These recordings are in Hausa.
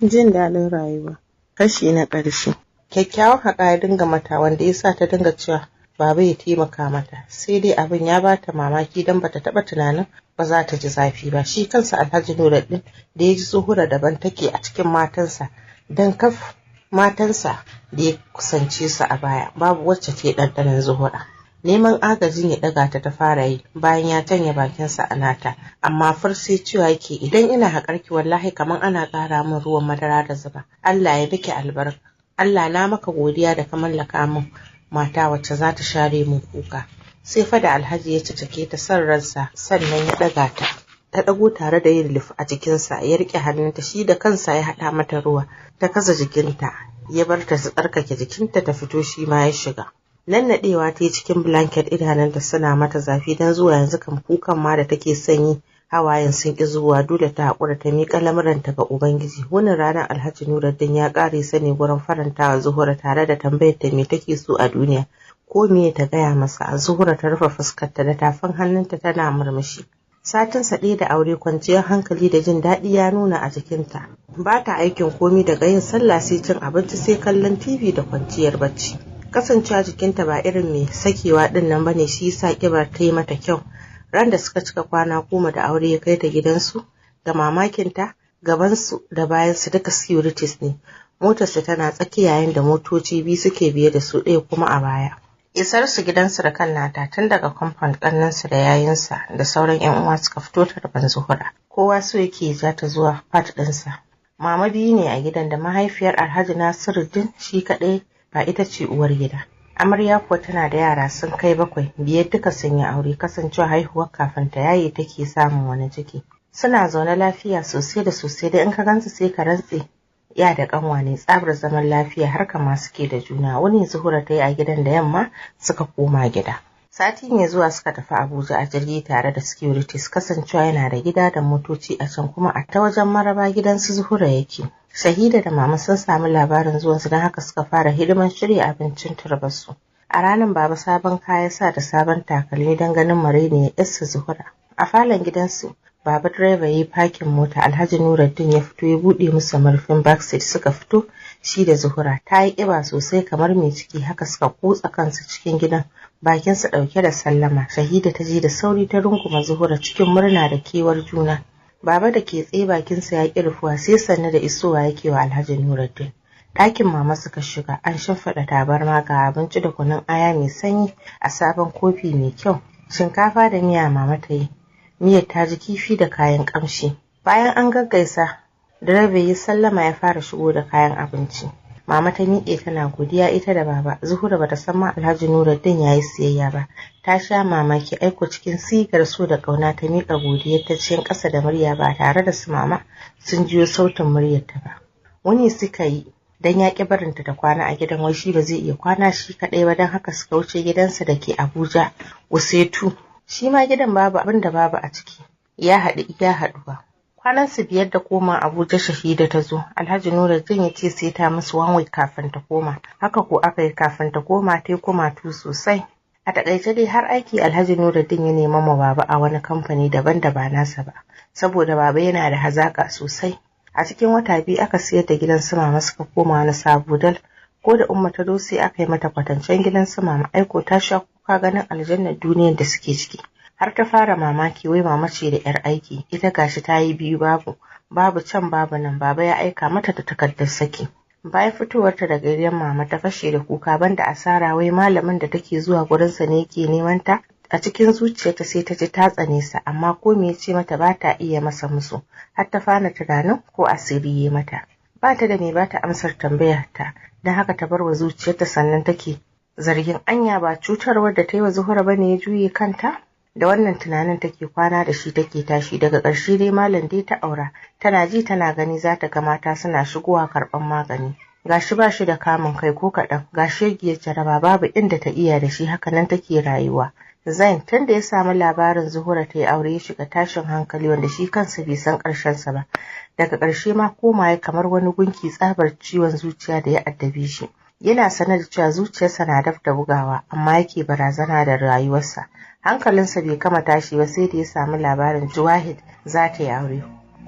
Jin daɗin rayuwa. Kashi na ƙarshe. Kyakkyawan haƙa ya dinga mata wanda ya sa ta dinga cewa baba ya taimaka mata. Sai dai abin ya ba ta mamaki don bata taɓa tunanin ba za ta ji zafi ba. Shi kansa Alhaji Nuruddin da ya ji Zuhura daban take a cikin matansa, don kaf matansa da ya kusance su a baya babu wacce ke ɗanɗanon Zuhura. Neman agajin ya ɗaga ta fara yi bayan ya janye bakinsa a nata, amma far sai cewa yake idan ina haƙarki wallahi kamar ana ƙara min ruwan madara da zuba. Allah ya miki albarka. Allah na maka godiya da ka mallaka min mata wacce za ta share min kuka. Sai fa da Alhaji ya cicake ta son ransa sannan ya ɗaga ta. Ta ɗago tare da yin lif a jikinsa, ya riƙe hannunta, shi da kansa ya haɗa mata ruwa ta kasa jikinta, ya bar ta su tsarkake jikinta ta fito, shi ma ya shiga. Nannaɗewa ta yi cikin blanket, idanunta suna mata zafi don zuwa yanzu kam kukan ma da take sanyi hawayen sun ƙi zuwa, dole ta haƙura ta miƙa lamuranta ga Ubangiji. Wannan ranar Alhaji Nuruddin ya ƙare sani gurin farantawa Zuhura tare da tambayar ta me take so a duniya ko me ta gaya masa. Zuhura ta rufe fuskarta da tafin hannunta tana murmushi. Satinsa ɗaya da aure, kwanciyar hankali da jin daɗi ya nuna a jikinta. Ba ta aikin komi daga yin sallah sai cin abinci sai kallon TV da kwanciyar bacci. Kasancewa jikinta ba irin mai sakewa ɗin nan bane, shi yasa ƙibar ta yi mata kyau. Ran da suka cika kwana 10 da aure ya kai ta gidansu, ga mamakinta gabansu da bayansu duka securities ne. Motarsa tana tsakiya yayin da motoci biyu suke biye da su, ɗaya kuma a baya. Isar su gidansu da kan nata tun daga compound ƙannensu da yayinsa da sauran 'yan uwa suka fito tarban Zuhura. Kowa so yake ja ta zuwa fat ɗinsa. Mama biyu ne a gidan, da mahaifiyar Alhaji Nasiruddin shi kaɗai ba ita ce uwar gida. Amarya kuwa tana da yara sun kai 7, biyar duka sun yi aure, kasancewa haihuwar kafin ta yaye take samun wani ciki. Suna zaune lafiya sosai da sosai, da in ka gansu sai ka rantse ya da kanwa ne, tsabar zaman lafiya har kama suke da juna. Wani Zuhura ta yi a gidan da yamma suka koma gida. Sati mai zuwa suka tafi Abuja a jirgi tare da securities, kasancewa yana da gida da motoci a can, kuma a ta wajen Maraba gidansu Zuhura yake. Shahida da mama sun samu labarin zuwansu, don haka suka fara hidiman shirya abincin turbarsu. A ranar baba sabon kaya sa da sabon takalmi don ganin marainiyar yarsa Zuhura. A falon gidansu baba direba ya yi fakin mota. Alhaji Nuruddin ya fito ya buɗe musu murfin backseat suka fito shi da Zuhura. Ta yi ƙiba sosai kamar mai ciki, haka suka kutsa kansu cikin gidan, bakinsu ɗauke da sallama. Shahida ta je da sauri ta runguma Zuhura cikin murna da kewar juna. Baba da ke tsaye bakinsa ya ƙi rufuwa sai sannu da isowa yake wa Alhaji Nuruddin. Ɗakin mama suka shiga, an shimfiɗa tabarma ga abinci da kunun aya mai sanyi a sabon kofi mai kyau. Shinkafa da miya mama ta yi, miyar ta ji kifi da kayan ƙamshi. Bayan an gaggaisa, direba ya sallama ya fara shigo da kayan abinci. Mama ta miƙe tana godiya ita da baba. Zuhura bata san ma Alhaji Nuruddin yayi siyayya ba. Ta sha mamaki, aiko cikin sigar so da ƙauna ta miƙa godiyar ta cikin ƙasa da murya ba tare da su mama sun jiyo sautin muryarta ba. Wani suka yi dan ya ƙi barinta ta kwana a gidan, wai shi ba zai iya kwana shi kaɗai ba, don haka suka wuce gidansa da ke Abuja, Wusetu. Shi ma gidan babu abin da babu a ciki, ya haɗu iya haɗuwa. Kwanansu 5 da koma Abuja Shahida ta zo. Alhaji Nuruddin ya ce sai ta musu 1 week kafin ta koma. Haka ko aka yi, kafin ta koma ta koma tu sosai. A taƙaice dai har aiki Alhaji Nuruddin ya nema ma baba a wani kamfani daban da ba nasa ba, saboda baba yana da hazaƙa sosai. A cikin wata 2 aka siyar da gidan su mama suka koma wani sabo dal. Ko da Umma ta zo sai aka yi mata kwatancen gidan su mama, aiko ta sha kuka ganin aljannar duniyar da suke ciki. Har ta fara mamaki wai mama ce da 'yar aiki, ita gashi ta yi 2 babu can babu nan. Baba ya aika mata da takardar saki. Bayan fitowarta daga gidan mama ta fashe da kuka, banda asara wai malamin da take zuwa gurinsa ne yake neman ta. A cikin zuciyarta sai ta ji ta tsane sa, amma ko me yace mata ba ta iya masa musu, har ta fara tunanin ko asiri ya mata. Ba ta da me ba ta amsar tambayar ta, don haka ta bar wa zuciyarta, sannan take zargin anya ba cutarwar da ta yi wa Zuhura bane ya juye kanta. Da wannan tunanin take kwana da shi take tashi. Daga ƙarshe dai malam dai ta aura, tana ji tana gani za ta ga mata suna shigowa karɓan magani. Gashi ba shi da kamun kai ko kaɗan, gashi yagiyar jaraba babu inda ta iya da shi, haka nan take rayuwa. Zain tun da ya samu labarin Zuhura ta yi aure ya shiga tashin hankali wanda shi kansa bai san ƙarshensa ba. Daga ƙarshe ma koma ya kamar wani gunki, tsabar ciwon zuciya da ya addabe shi. Yana sanar da cewa zuciyarsa na daf da bugawa, amma yake barazana da rayuwarsa. Hankalinsa bai kama tashi ba sai da ya samu labarin Juwahid za ta yi aure.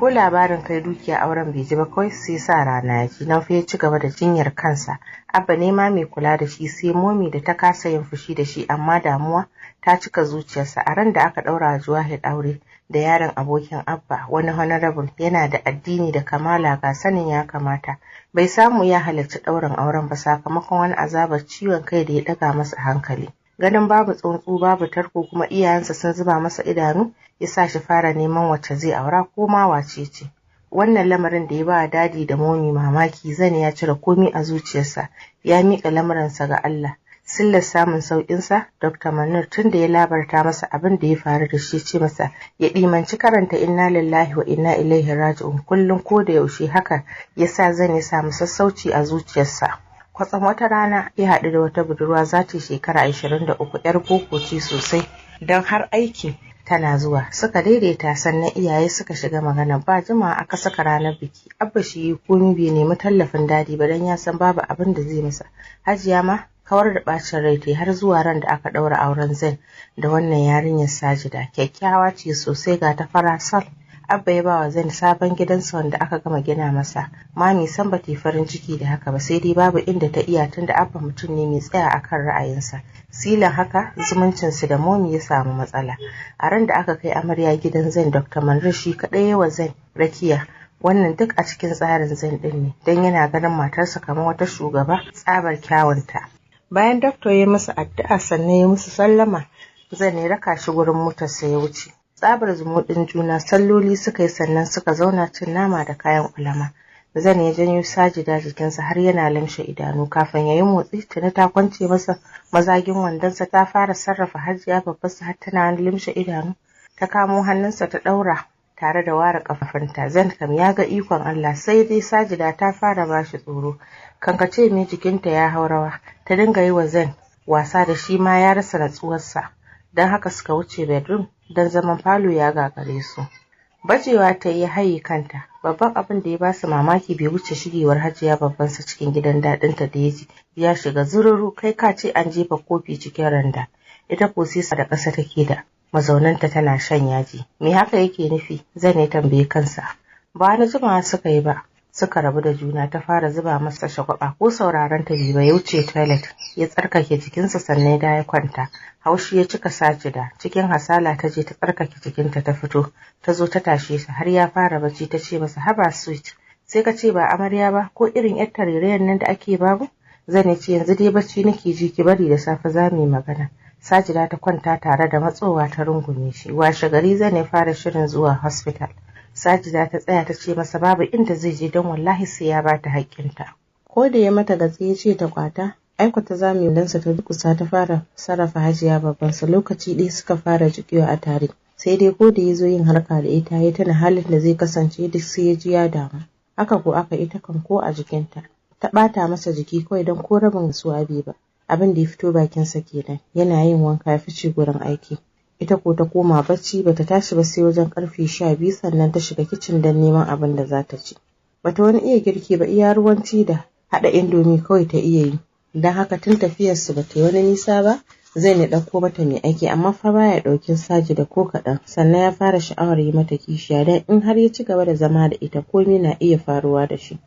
ko labarin kai dukiya auren bai ji ba kawai sai sa rana ya ji. Nan fa ya ci gaba da jinyar kansa. Abba ne ma mai kula da shi, sai momi da ta kasa yin fushi da shi, amma damuwa ta cika zuciyarsa. A ran da aka ɗaura Juwahid aure da yaron abokin Abba, wani honorable yana da addini da kamala ga sanin ya kamata, bai samu ya halarci ɗaurin auren ba sakamakon wani azabar ciwon kai da ya ɗaga masa hankali. Ganin babu tsuntsu babu tarko kuma iyayensa sun zuba masa idanu, ya sa shi fara neman wacce zai aura ko ma wace ce. Wannan lamarin da ya ba dadi da momi mamaki, Zane ya cire komai a zuciyarsa, ya miƙa lamuransa ga Allah. Sillar samun sauƙinsa, Dr. Manir tun da ya labarta masa abin da ya faru da shi, ce masa ya ɗimanci karanta inna lillahi wa inna ilaihi raji'un kullum ko da yaushe. Haka ya sa Zane samu sassauci a zuciyarsa. Kwatsam wata rana ya haɗu da wata budurwa za ta shekara 23, 'yar boko ce sosai don har aiki tana zuwa. Suka daidaita, sannan iyaye suka shiga magana. Ba jimawa aka saka ranar biki. Abba shi komi bai nemi tallafin dadi ba don ya san babu abin da zai masa. Hajiya ma kawar da bacin rai ta har zuwa ran da aka ɗaura auren Zain da wannan yarinyar Sajida. Kyakkyawa ce sosai, ga ta fara sal. Abba ya bawa Zain sabon gidansa wanda aka gama gina masa. Mami san ba ta yi farin ciki da haka ba, sai dai babu inda ta iya tunda Abba mutum ne mai tsaya akan ra'ayinsa. Silan haka zumuncinsu da momi ya samu matsala. A ran da aka kai amarya gidan Zain, Dr. Manir shi kaɗai yawa Zain rakiya. Wannan duk a cikin tsarin Zain ɗin ne, don yana ganin matarsa kamar wata shugaba tsabar kyawunta. Bayan Dr. ya musu addu'a sannan ya musu sallama, Zain ya raka shi gurin motarsa ya wuce. Tsabar zumuɗin juna salloli suka yi, sannan suka zauna cin nama da kayan ulama. Zain ya janyo Sajida jikinsa har yana lamshe idanu. Kafin ya yi motsi, tuni ta kwance masa mazagin wandonsa, ta fara sarrafa Hajiya babbarsa har tana limshe idanu. Ta kamo hannunsa ta ɗaura tare da ware ƙafafunta. Zain kam ya ga ikon Allah, sai dai Sajida ta fara ba shi tsoro. Kankace mai jikinta ya hau rawa, ta dinga yi wa Zain wasa da shi ma ya rasa natsuwarsa. Don haka suka wuce bedroom don zaman falo ya gagare su. Bajewa ta yi haye kanta. Babban abin da ya ba su mamaki bai wuce shigewar Hajiya babbansa cikin gidan daɗinta da ya ji ya shiga zururu, kai ka ce an jefa kofi cikin randa. Ita ko sai da ƙasa take da mazaunanta tana shan yaji. Me haka yake nufi? Zan ya tambaye kansa. Ba na jimawa suka yi ba, suka rabu da juna. Ta fara zuba masa shagwaba, ko sauraron ta bai ba, ya wuce toilet ya tsarkake jikinsa sannan ya kwanta. Haushi ya cika Sajida, cikin hasala ta je ta tsarkake jikinta ta fito, ta zo ta tashe sa har ya fara bacci. Ta ce masa, haba sweet, sai ka ce ba amarya ba, ko irin yar tarerayen nan da ake babu? Zan ce yanzu dai bacci nake ji, ki bari da safe za mu yi magana. Sajida ta kwanta tare da matsowa ta rungume shi. Washe gari Zan ya fara shirin zuwa hospital. Sajida ta tsaya ta ce masa babu inda zai je don wallahi sai ya bata haƙƙinta. Ko da ya mata gatse ya ce ta kwata, aiko ta zame dansa ta dukusa ta fara sarrafa Hajiya babbansa. Lokaci ɗaya suka fara jiƙewa a tare. Sai dai ko da ya zo yin harka da ita ya tana halin da zai kasance, duk sai ya ji ya damu. Haka ko aka ita kan ko a jikinta. Ta ɓata masa jiki kawai don ko rabin suwa bai ba. Abin da ya fito bakinsa kenan. Yana yin wanka ya fice gurin aiki. Ita ko ta koma bacci, bata tashi ba sai wajen karfe 12 sannan ta shiga kicin don neman abin da za ta ci. Bata wani iya girki ba, iya ruwanci da haɗa indomi kawai ta iya yi. Don haka tun tafiyarsu bata yi wani nisa ba, Zain ya ɗauko mata mai aiki, amma fa baya ɗaukin Sajida ko kaɗan. Sannan ya fara sha'awar yi mata kishiya, don in har ya ci gaba da zama da ita komai na iya faruwa da shi.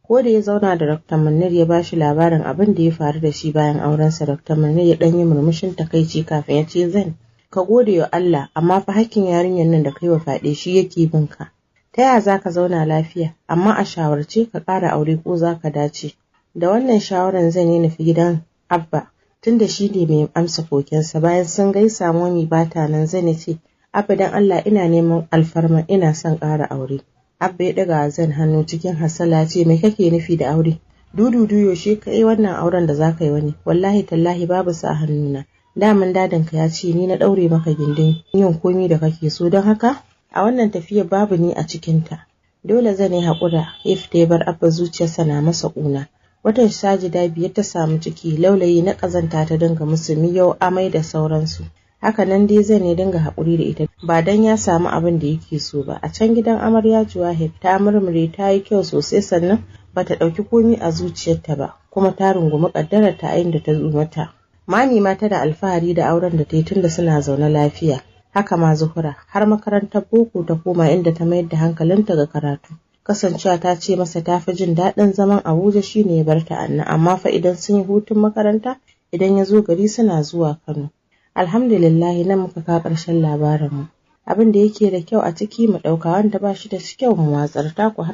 Ko da ya zauna da Dr. Manir ya ba shi labarin abin da ya faru da shi bayan aurensa, Dr. Manir ya ɗan yi murmushin takaici kafin ya ce, Zain, ka gode wa Allah, amma fa hakkin yarinyar nan da kai wa faɗe shi yake bin ka. Ta yaya za ka zauna lafiya, amma a shawarce ka ƙara aure ko za ka dace. Da wannan shawaran Zain ya nufi gidan Abba, tunda shi ne mai amsa kokensa. Bayan sun gaisa momi ba ta nan, Zain ya ce, Abba dan Allah ina neman alfarma, ina son ƙara aure. Abba ya ɗaga Zain hannu cikin hasala, ce me kake nufi da aure? Dudu yaushe ka yi wannan auren da za ka yi wani? Wallahi tallahi babu sa hannuna. Daman dadinka ya ce ni na ɗaure maka gindin yin komi da kake so, don haka a wannan tafiyar babu ni a cikinta. Dole Zain ya haƙura ya fita ya bar Abba, zuciyarsa na masa ƙuna. Watan Sajida 5 ta samu ciki, laulayi na ƙazanta ta dinga musu, miyau, amai da sauransu. Haka nan dai Zain ya dinga haƙuri da ita, ba dan ya samu abin da yake so ba. A can gidan amarya Juwahid ta murmure, ta yi kyau sosai, sannan bata ɗauki komi a zuciyarta ba, kuma ta rungumi ƙaddarar ta a inda ta zo mata. Mami ma tana alfahari da auren da ta yi tunda suna zaune lafiya. haka ma Zuhura, har makarantar boko ta koma inda ta mayar da hankalinta ga karatu. Kasancewa ta ce masa ta fi jin daɗin zaman Abuja shine ya bar ta a nan, amma fa idan sun yi hutun makaranta idan ya zo gari suna zuwa Kano. Alhamdulillah, nan muka kawo ƙarshen labarinmu. Abin da yake da kyau a ciki mu ɗauka, wanda ba shi da kyau mu watsar. Ta ku har